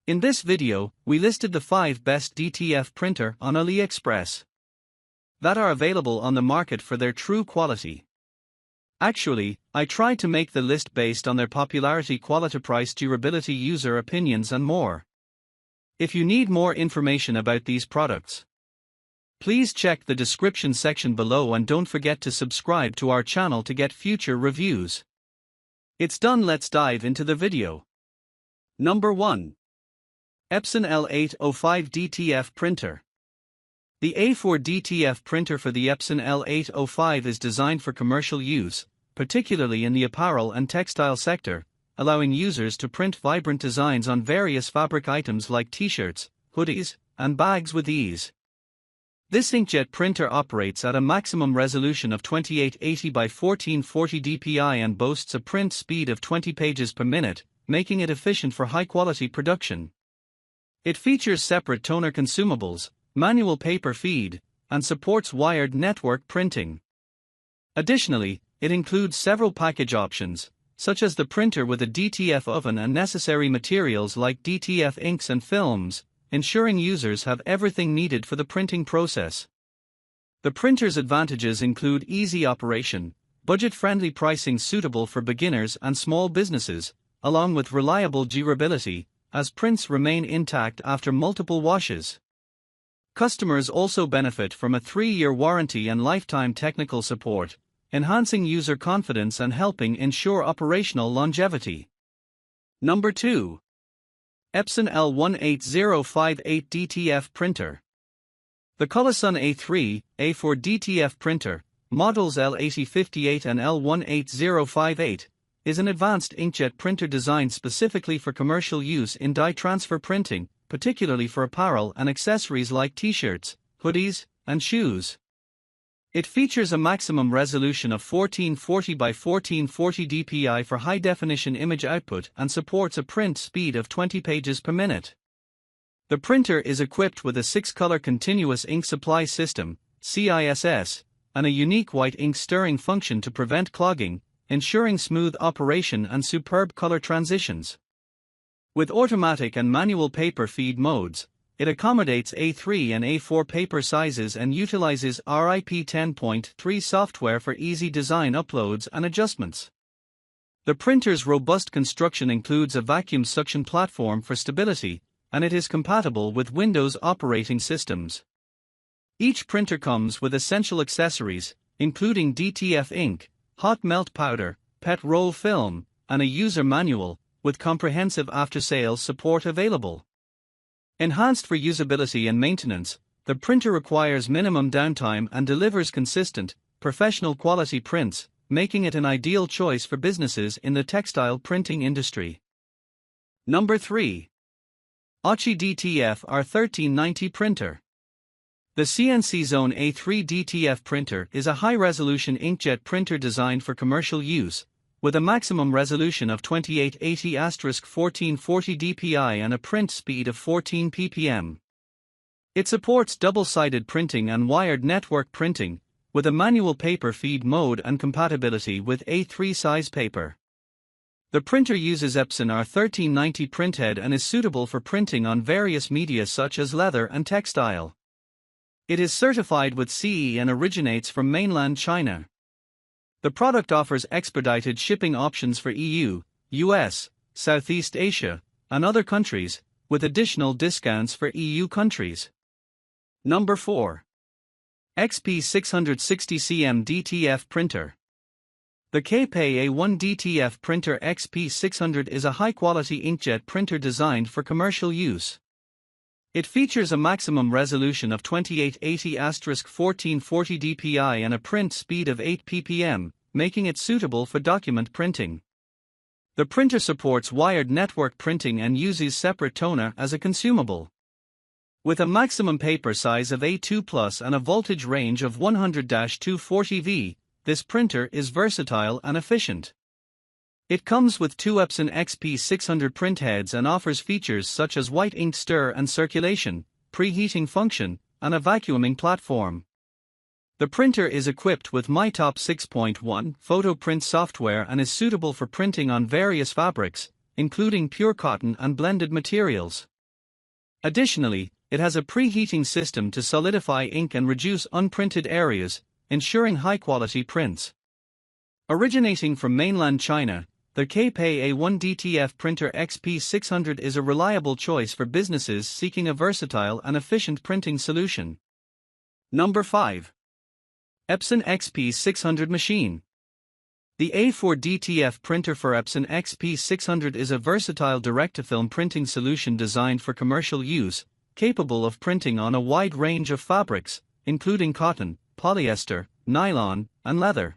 In this video, we listed the 5 best DTF printer on AliExpress that are available on the market for their true quality. Actually, I tried to make the list based on their popularity, quality, price, durability, user opinions and more. If you need more information about these products, please check the description section below and don't forget to subscribe to our channel to get future reviews. It's done, let's dive into the video. Number 1. Epson L805 DTF Printer. The A4 DTF printer for the Epson L805 is designed for commercial use, particularly in the apparel and textile sector, allowing users to print vibrant designs on various fabric items like t-shirts, hoodies, and bags with ease. This inkjet printer operates at a maximum resolution of 2880 by 1440 dpi and boasts a print speed of 20 pages per minute, making it efficient for high-quality production. It features separate toner consumables, manual paper feed, and supports wired network printing. Additionally, it includes several package options, such as the printer with a DTF oven and necessary materials like DTF inks and films, ensuring users have everything needed for the printing process. The printer's advantages include easy operation, budget-friendly pricing suitable for beginners and small businesses, along with reliable durability, as prints remain intact after multiple washes. Customers also benefit from a 3-year warranty and lifetime technical support, enhancing user confidence and helping ensure operational longevity. Number 2. Epson L18058 DTF Printer. The Colosun A3, A4 DTF printer, models L8058 and L18058, is an advanced inkjet printer designed specifically for commercial use in dye transfer printing, particularly for apparel and accessories like t-shirts, hoodies, and shoes. It features a maximum resolution of 1440 by 1440 dpi for high-definition image output and supports a print speed of 20 pages per minute. The printer is equipped with a 6-color continuous ink supply system, CISS, and a unique white ink stirring function to prevent clogging, ensuring smooth operation and superb color transitions. With automatic and manual paper feed modes, it accommodates A3 and A4 paper sizes and utilizes RIP 10.3 software for easy design uploads and adjustments. The printer's robust construction includes a vacuum suction platform for stability, and it is compatible with Windows operating systems. Each printer comes with essential accessories, including DTF ink, hot melt powder, PET roll film, and a user manual, with comprehensive after-sales support available. Enhanced for usability and maintenance, the printer requires minimum downtime and delivers consistent, professional quality prints, making it an ideal choice for businesses in the textile printing industry. Number 3. ACHI DTF R1390 Printer. The CNC Zone A3 DTF printer is a high-resolution inkjet printer designed for commercial use, with a maximum resolution of 2880*1440 dpi and a print speed of 14 ppm. It supports double-sided printing and wired network printing, with a manual paper feed mode and compatibility with A3 size paper. The printer uses Epson R1390 printhead and is suitable for printing on various media such as leather and textile. It is certified with CE and originates from mainland China. The product offers expedited shipping options for EU, US, Southeast Asia, and other countries, with additional discounts for EU countries. Number 4. XP660cm DTF Printer. The KPay A1 DTF Printer XP600 is a high-quality inkjet printer designed for commercial use. It features a maximum resolution of 2880*1440 dpi and a print speed of 8 ppm, making it suitable for document printing. The printer supports wired network printing and uses separate toner as a consumable. With a maximum paper size of A2+ and a voltage range of 100-240 V, this printer is versatile and efficient. It comes with 2 Epson XP600 printheads and offers features such as white ink stir and circulation, preheating function, and a vacuuming platform. The printer is equipped with MyTop 6.1 photo print software and is suitable for printing on various fabrics, including pure cotton and blended materials. Additionally, it has a preheating system to solidify ink and reduce unprinted areas, ensuring high-quality prints. Originating from mainland China, the KPEI A1 DTF Printer XP600 is a reliable choice for businesses seeking a versatile and efficient printing solution. Number 5. Epson XP600 Machine. The A4 DTF printer for Epson XP600 is a versatile direct-to-film printing solution designed for commercial use, capable of printing on a wide range of fabrics, including cotton, polyester, nylon, and leather.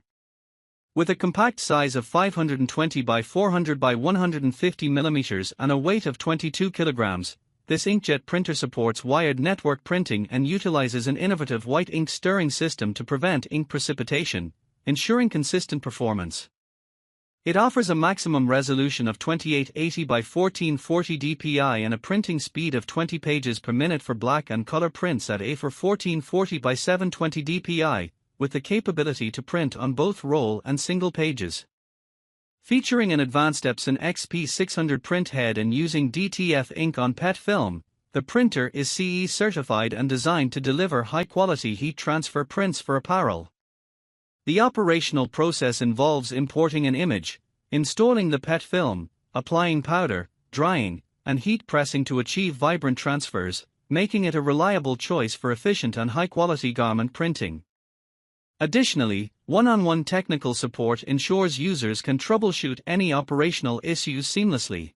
With a compact size of 520 by 400 by 150 mm and a weight of 22 kg, this inkjet printer supports wired network printing and utilizes an innovative white ink stirring system to prevent ink precipitation, ensuring consistent performance. It offers a maximum resolution of 2880 by 1440 dpi and a printing speed of 20 pages per minute for black and color prints at A4 1440 by 720 dpi, with the capability to print on both roll and single pages. Featuring an advanced Epson XP600 print head and using DTF ink on PET film, the printer is CE certified and designed to deliver high-quality heat transfer prints for apparel. The operational process involves importing an image, installing the PET film, applying powder, drying, and heat pressing to achieve vibrant transfers, making it a reliable choice for efficient and high-quality garment printing. Additionally, one-on-one technical support ensures users can troubleshoot any operational issues seamlessly.